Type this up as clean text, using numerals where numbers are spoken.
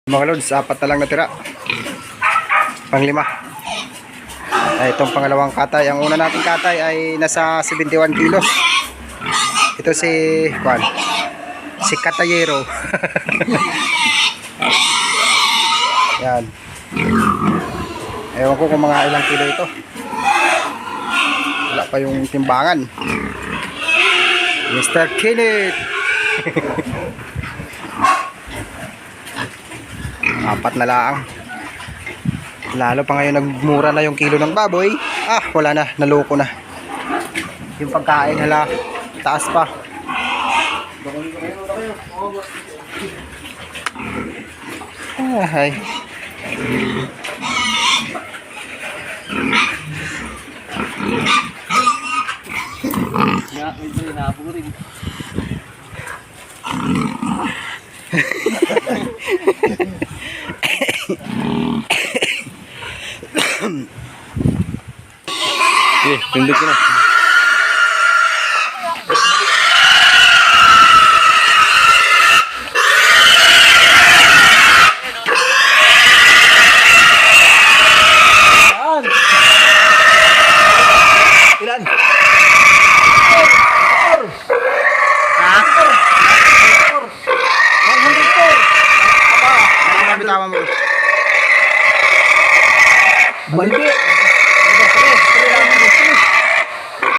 Mga lods, 4 na lang natira. Pang-5. Itong pangalawang katay. Ang una nating katay ay nasa 71 kilos. Ito si Juan, si Katayero. Yan. Ewan ko kung mga ilang kilo ito. Wala pa yung timbangan. Mr. Kenneth. 4 na lang. Lalo pa ngayon nagmura na yung kilo ng baboy. Wala na, naloko na. Yung pagkain hala, taas pa. Ay. Pindot ko na. Ilan? 104. Tama mo. Balde.